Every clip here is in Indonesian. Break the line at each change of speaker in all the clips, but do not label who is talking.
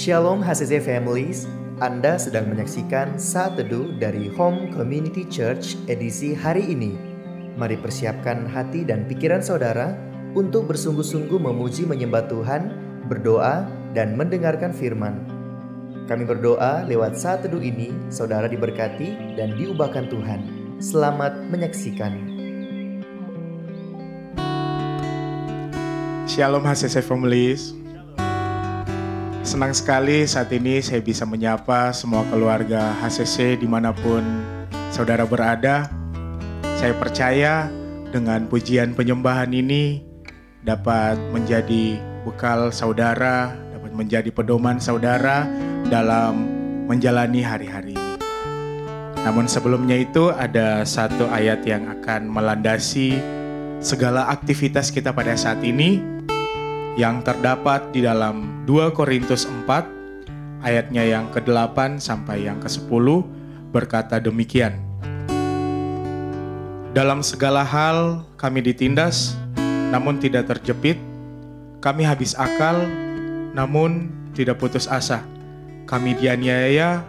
Shalom HCC Families, Anda sedang menyaksikan Saat Teduh dari Home Community Church edisi hari ini. Mari persiapkan hati dan pikiran saudara untuk bersungguh-sungguh memuji menyembah Tuhan, berdoa, dan mendengarkan firman. Kami berdoa lewat Saat Teduh ini, saudara diberkati dan diubahkan Tuhan. Selamat menyaksikan.
Shalom HCC Families. Senang sekali saat ini saya bisa menyapa semua keluarga HCC dimanapun saudara berada. Saya percaya dengan pujian penyembahan ini dapat menjadi bekal saudara, dapat menjadi pedoman saudara dalam menjalani hari-hari ini. Namun sebelumnya itu ada satu ayat yang akan melandasi segala aktivitas kita pada saat ini, yang terdapat di dalam 2 Korintus 4 ayatnya yang ke-8 sampai yang ke-10 berkata demikian. Dalam segala hal kami ditindas, namun tidak terjepit. Kami habis akal, namun tidak putus asa. Kami dianiaya,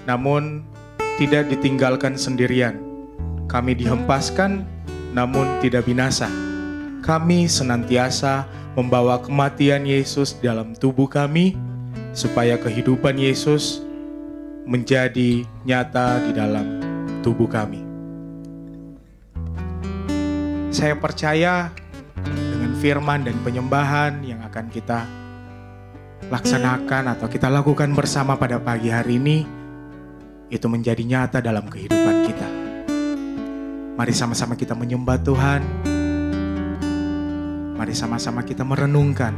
namun tidak ditinggalkan sendirian. Kami dihempaskan, namun tidak binasa. Kami senantiasa membawa kematian Yesus dalam tubuh kami, supaya kehidupan Yesus menjadi nyata di dalam tubuh kami. Saya percaya dengan firman dan penyembahan yang akan kita laksanakan atau kita lakukan bersama pada pagi hari ini, itu menjadi nyata dalam kehidupan kita. Mari sama-sama kita menyembah Tuhan. Mari sama-sama kita merenungkan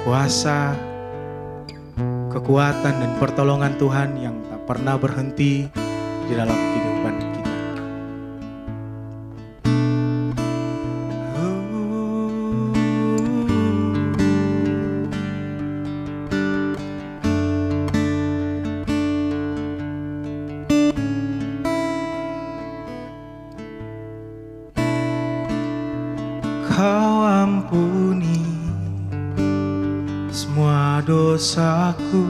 kuasa, kekuatan, dan pertolongan Tuhan yang tak pernah berhenti di dalam kehidupan kita.
Kau ampuni semua dosaku,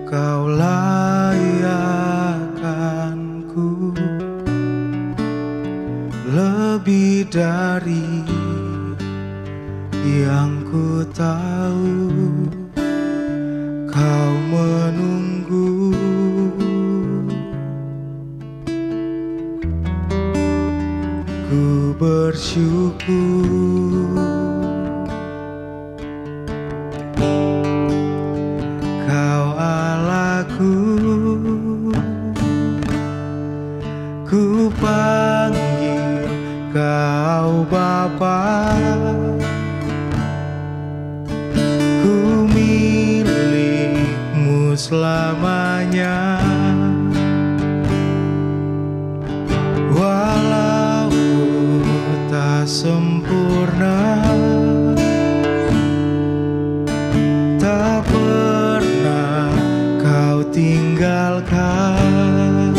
Kau layakkanku lebih dari yang ku tahu. Kau menunggu ku bersyukur, Kau Allahku, ku panggil Kau Bapa, ku milikmu selamanya. Sempurna, tak pernah Kau tinggalkan.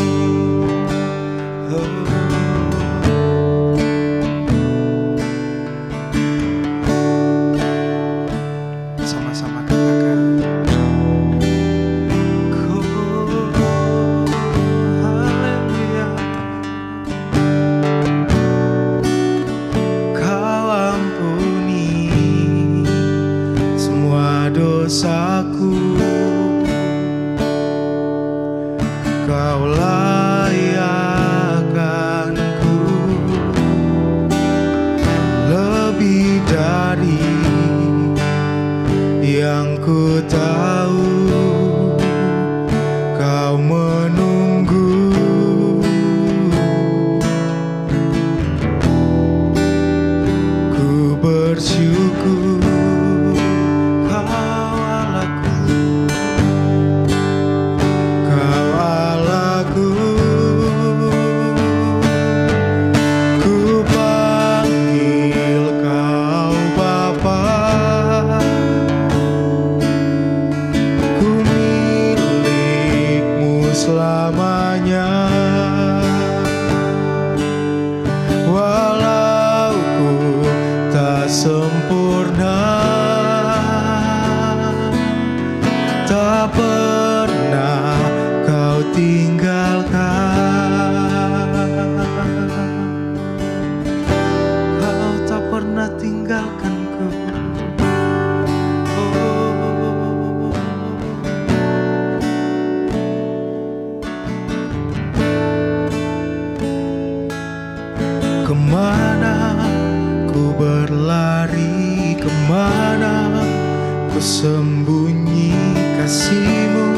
Sama-sama katakan, haleluya. Kemana ku berlari, kemana ku sembunyi kasih-Mu.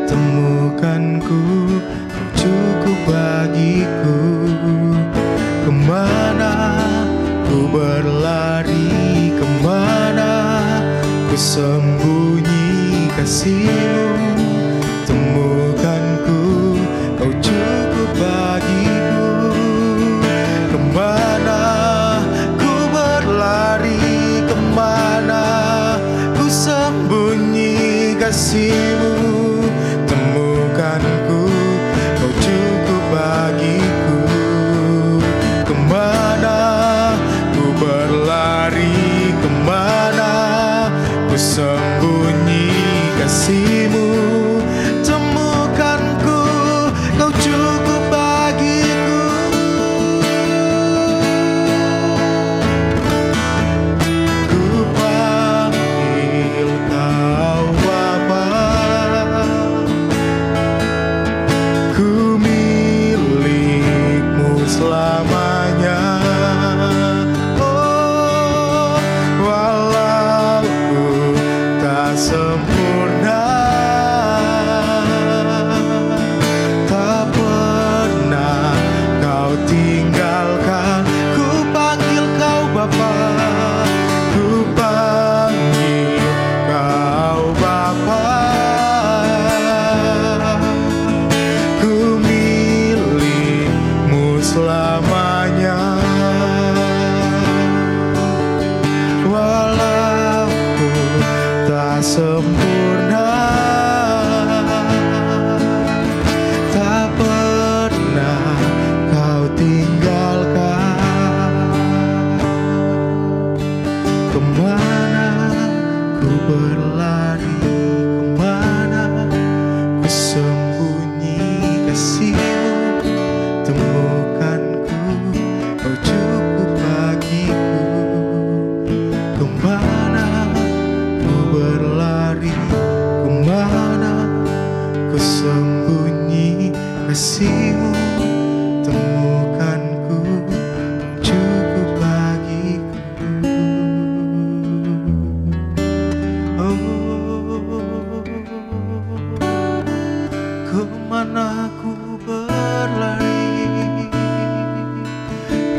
Temukan ku, Kau cukup bagiku. Kemana ku berlari, kemana ku sembunyi kasih-Mu. Temukan ku, Kau cukup bagiku. Kemana ku berlari, kemana ku sembunyi kasih-Mu. Temukan ku, Kau cukup bagiku. Kemana ku berlari, kemana ku sembunyi kasih-Mu. Temukan ku, Kau cukup bagiku. Ku panggil Kau Bapa, ku milik-Mu selamanya. Oh, walau ku tak sempurna, tak pernah Kau tinggalkan. Ku panggil Kau Bapa, ku panggil Kau Bapa, ku milik-Mu selamanya. Walau ku tak sempurna, tak pernah Kau tinggalkan. Kemana ku berlari, kemana ku sembunyi kasih-Mu. Temukan ku, Kau cukup bagiku. Kemana ku berlari, kemana ku sembunyi kasih-Mu. Temukan ku, Kau cukup bagiku. Oh, kemana ku berlari,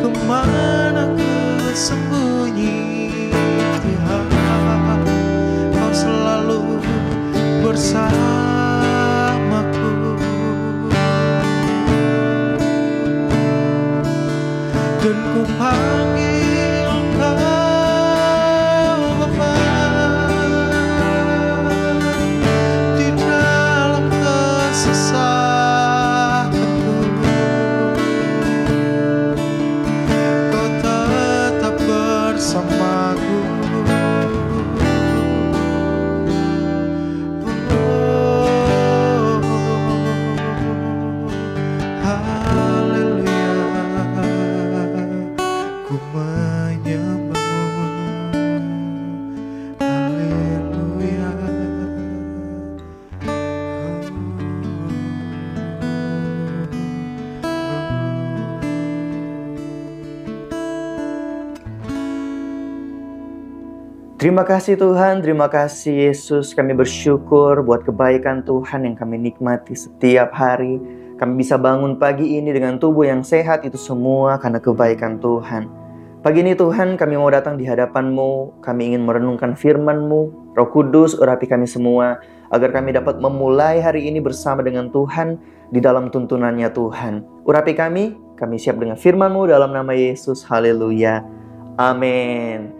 kemana ku sembunyi, Tuhan, Kau selalu bersamaku. Dan ku panggil Kau Bapa, di dalam kesesakanku. Kau tetap bersamaku. Oh, haleluya, ku menyembah-Mu. Haleluya.
Terima kasih Tuhan, terima kasih Yesus. Kami bersyukur buat kebaikan Tuhan yang kami nikmati setiap hari. Kami bisa bangun pagi ini dengan tubuh yang sehat, itu semua karena kebaikan Tuhan. Pagi ini Tuhan, kami mau datang di hadapan-Mu. Kami ingin merenungkan firman-Mu. Roh Kudus, urapi kami semua, agar kami dapat memulai hari ini bersama dengan Tuhan di dalam tuntunannya Tuhan. Urapi kami siap dengan firman-Mu dalam nama Yesus. Haleluya. Amin.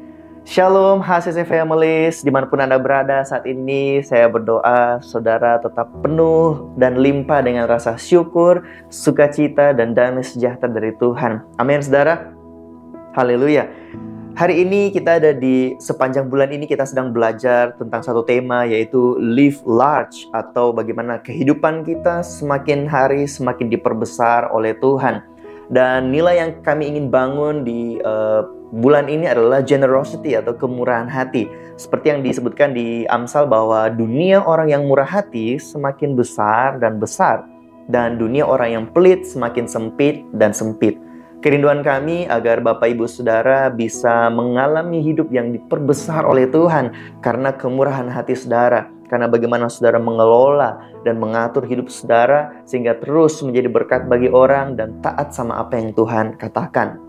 Shalom HCC Families, dimanapun Anda berada saat ini, saya berdoa saudara tetap penuh dan limpah dengan rasa syukur, sukacita, dan damai sejahtera dari Tuhan. Amin saudara. Haleluya. Hari ini kita ada di sepanjang bulan ini kita sedang belajar tentang satu tema, yaitu live large, atau bagaimana kehidupan kita semakin hari semakin diperbesar oleh Tuhan. Dan nilai yang kami ingin bangun di bulan ini adalah generosity atau kemurahan hati. Seperti yang disebutkan di Amsal bahwa dunia orang yang murah hati semakin besar dan besar, dan dunia orang yang pelit semakin sempit dan sempit. Kerinduan kami agar Bapak Ibu Saudara bisa mengalami hidup yang diperbesar oleh Tuhan karena kemurahan hati saudara, karena bagaimana saudara mengelola dan mengatur hidup saudara sehingga terus menjadi berkat bagi orang dan taat sama apa yang Tuhan katakan.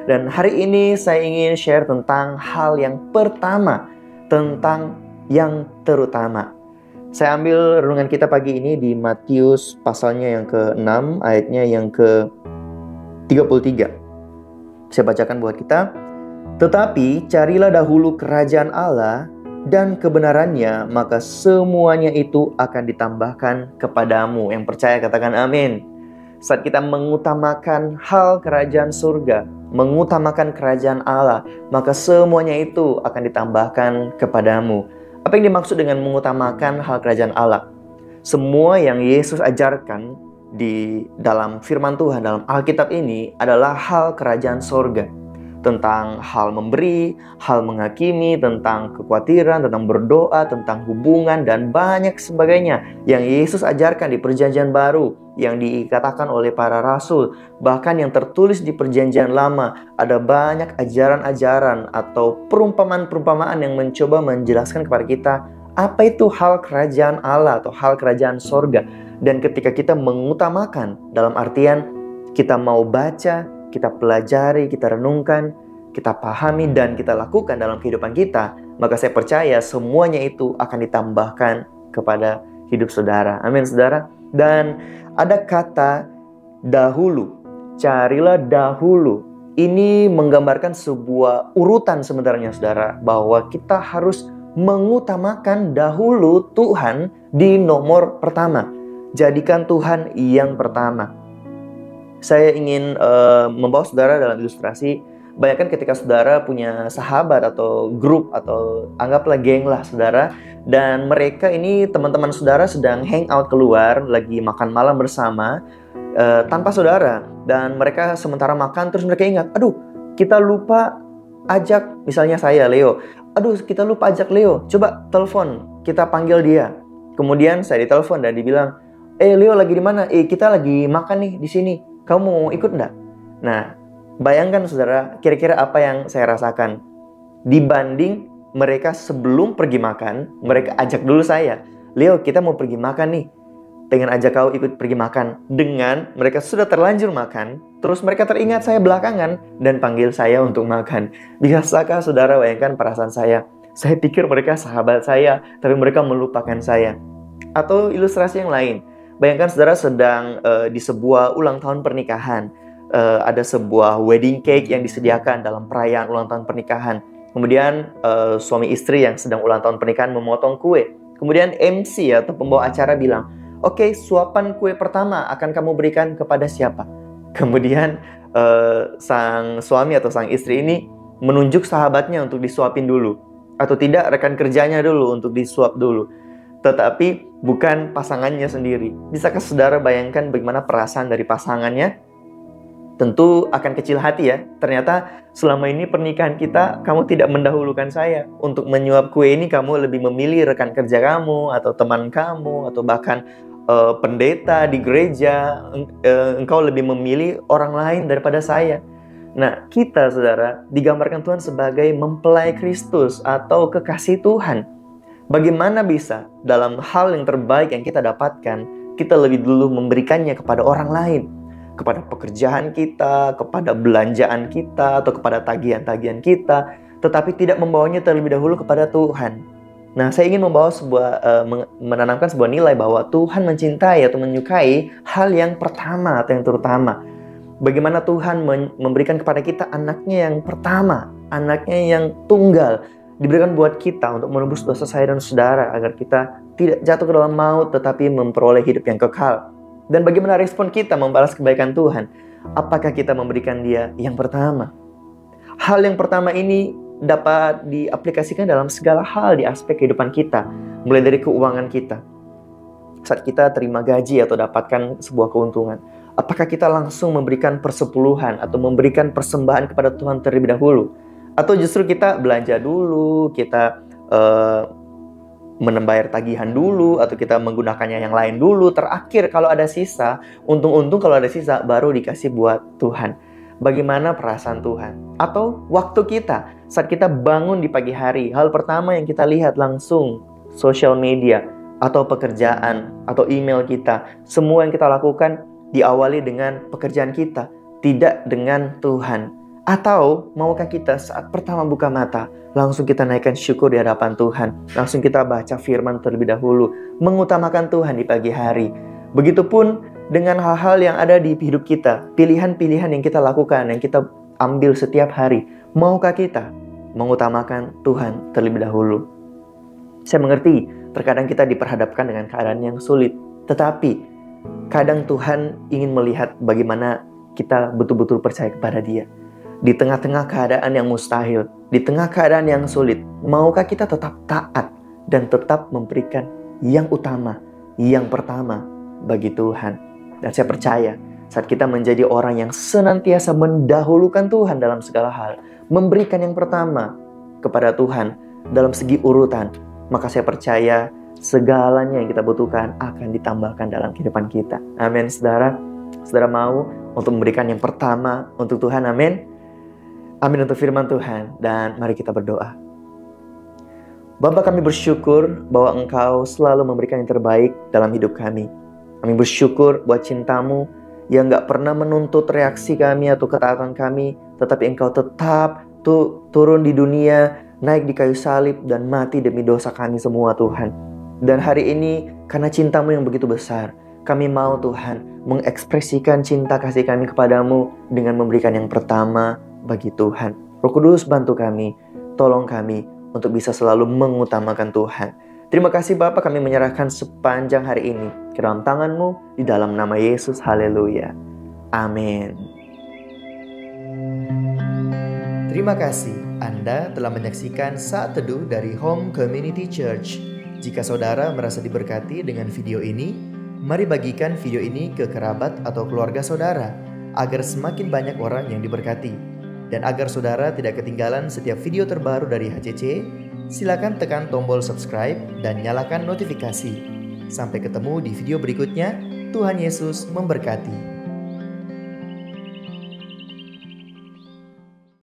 Dan hari ini saya ingin share tentang hal yang pertama, tentang yang terutama. Saya ambil renungan kita pagi ini di Matius pasalnya yang ke-6, ayatnya yang ke-33. Saya bacakan buat kita. Tetapi carilah dahulu kerajaan Allah dan kebenarannya, maka semuanya itu akan ditambahkan kepadamu. Yang percaya katakan amin. Saat kita mengutamakan hal kerajaan surga, mengutamakan kerajaan Allah, maka semuanya itu akan ditambahkan kepadamu. Apa yang dimaksud dengan mengutamakan hal kerajaan Allah? Semua yang Yesus ajarkan di dalam firman Tuhan, dalam Alkitab ini adalah hal kerajaan sorga. Tentang hal memberi, hal menghakimi, tentang kekhawatiran, tentang berdoa, tentang hubungan, dan banyak sebagainya yang Yesus ajarkan di perjanjian baru, yang dikatakan oleh para rasul. Bahkan yang tertulis di perjanjian lama, ada banyak ajaran-ajaran atau perumpamaan-perumpamaan yang mencoba menjelaskan kepada kita apa itu hal kerajaan Allah atau hal kerajaan sorga. Dan ketika kita mengutamakan, dalam artian kita mau baca, kita pelajari, kita renungkan, kita pahami, dan kita lakukan dalam kehidupan kita, maka saya percaya semuanya itu akan ditambahkan kepada hidup saudara. Amin saudara. Dan ada kata dahulu, carilah dahulu. Ini menggambarkan sebuah urutan sebenarnya saudara, bahwa kita harus mengutamakan dahulu Tuhan di nomor pertama. Jadikan Tuhan yang pertama. Saya ingin membawa saudara dalam ilustrasi. Bayangkan ketika saudara punya sahabat atau grup atau anggaplah geng lah saudara. Dan mereka ini teman-teman saudara sedang hangout keluar, lagi makan malam bersama tanpa saudara. Dan mereka sementara makan terus mereka ingat, aduh kita lupa ajak, misalnya saya Leo. Aduh kita lupa ajak Leo, coba telepon, kita panggil dia. Kemudian saya ditelepon dan dibilang, Leo lagi di mana? Kita lagi makan nih di sini. Kamu mau ikut enggak? Nah, bayangkan saudara, kira-kira apa yang saya rasakan. Dibanding mereka sebelum pergi makan, mereka ajak dulu saya. Leo, kita mau pergi makan nih. Pengen ajak kau ikut pergi makan. Dengan mereka sudah terlanjur makan, terus mereka teringat saya belakangan dan panggil saya untuk makan. Bisakah saudara bayangkan perasaan saya? Saya pikir mereka sahabat saya, tapi mereka melupakan saya. Atau ilustrasi yang lain. Bayangkan saudara sedang di sebuah ulang tahun pernikahan. Ada sebuah wedding cake yang disediakan dalam perayaan ulang tahun pernikahan. Kemudian suami istri yang sedang ulang tahun pernikahan memotong kue. Kemudian MC atau pembawa acara bilang, oke, suapan kue pertama akan kamu berikan kepada siapa? Kemudian sang suami atau sang istri ini menunjuk sahabatnya untuk disuapin dulu. Atau tidak, rekan kerjanya dulu untuk disuap dulu. Tetapi bukan pasangannya sendiri. Bisakah saudara bayangkan bagaimana perasaan dari pasangannya? Tentu akan kecil hati ya. Ternyata selama ini pernikahan kita, kamu tidak mendahulukan saya. Untuk menyuap kue ini kamu lebih memilih rekan kerja kamu, atau teman kamu, atau bahkan pendeta di gereja. Engkau lebih memilih orang lain daripada saya. Nah, kita saudara digambarkan Tuhan sebagai mempelai Kristus atau kekasih Tuhan. Bagaimana bisa dalam hal yang terbaik yang kita dapatkan, kita lebih dulu memberikannya kepada orang lain. Kepada pekerjaan kita, kepada belanjaan kita, atau kepada tagihan-tagihan kita. Tetapi tidak membawanya terlebih dahulu kepada Tuhan. Nah, saya ingin membawa menanamkan sebuah nilai bahwa Tuhan mencintai atau menyukai hal yang pertama atau yang terutama. Bagaimana Tuhan memberikan kepada kita anaknya yang pertama, anaknya yang tunggal, diberikan buat kita untuk menebus dosa saya dan saudara, agar kita tidak jatuh ke dalam maut tetapi memperoleh hidup yang kekal. Dan bagaimana respon kita membalas kebaikan Tuhan? Apakah kita memberikan dia yang pertama? Hal yang pertama ini dapat diaplikasikan dalam segala hal di aspek kehidupan kita, mulai dari keuangan kita. Saat kita terima gaji atau dapatkan sebuah keuntungan, apakah kita langsung memberikan persepuluhan atau memberikan persembahan kepada Tuhan terlebih dahulu? Atau justru kita belanja dulu, kita membayar tagihan dulu, atau kita menggunakannya yang lain dulu. Terakhir kalau ada sisa, untung-untung kalau ada sisa baru dikasih buat Tuhan. bagaimana perasaan Tuhan. Atau waktu kita, saat kita bangun di pagi hari, hal pertama yang kita lihat langsung sosial media, atau pekerjaan, atau email kita. Semua yang kita lakukan diawali dengan pekerjaan kita, tidak dengan Tuhan. Atau maukah kita saat pertama buka mata, langsung kita naikkan syukur di hadapan Tuhan, langsung kita baca firman terlebih dahulu, mengutamakan Tuhan di pagi hari. Begitupun dengan hal-hal yang ada di hidup kita, pilihan-pilihan yang kita lakukan, yang kita ambil setiap hari, maukah kita mengutamakan Tuhan terlebih dahulu? Saya mengerti, terkadang kita diperhadapkan dengan keadaan yang sulit, tetapi kadang Tuhan ingin melihat bagaimana kita betul-betul percaya kepada Dia. Di tengah-tengah keadaan yang mustahil, di tengah keadaan yang sulit, maukah kita tetap taat dan tetap memberikan yang utama, yang pertama bagi Tuhan? Dan saya percaya, saat kita menjadi orang yang senantiasa mendahulukan Tuhan dalam segala hal, memberikan yang pertama kepada Tuhan dalam segi urutan, maka saya percaya segalanya yang kita butuhkan akan ditambahkan dalam kehidupan kita. Amin, saudara. Saudara mau untuk memberikan yang pertama untuk Tuhan, amin. Amin untuk firman Tuhan, dan mari kita berdoa. Bapa, kami bersyukur bahwa Engkau selalu memberikan yang terbaik dalam hidup kami. Kami bersyukur buat cinta-Mu yang gak pernah menuntut reaksi kami atau ketaatan kami, tetapi Engkau tetap turun di dunia, naik di kayu salib, dan mati demi dosa kami semua, Tuhan. Dan hari ini, karena cinta-Mu yang begitu besar, kami mau, Tuhan, mengekspresikan cinta kasih kami kepadamu dengan memberikan yang pertama bagi Tuhan. Roh Kudus, bantu kami, tolong kami untuk bisa selalu mengutamakan Tuhan. Terima kasih Bapa, kami menyerahkan sepanjang hari ini ke dalam tangan-Mu, di dalam nama Yesus. Haleluya. Amin.
Terima kasih Anda telah menyaksikan Saat Teduh dari Home Community Church. Jika saudara merasa diberkati dengan video ini, mari bagikan video ini ke kerabat atau keluarga saudara, agar semakin banyak orang yang diberkati. Dan agar saudara tidak ketinggalan setiap video terbaru dari HCC, silakan tekan tombol subscribe dan nyalakan notifikasi. Sampai ketemu di video berikutnya. Tuhan Yesus memberkati.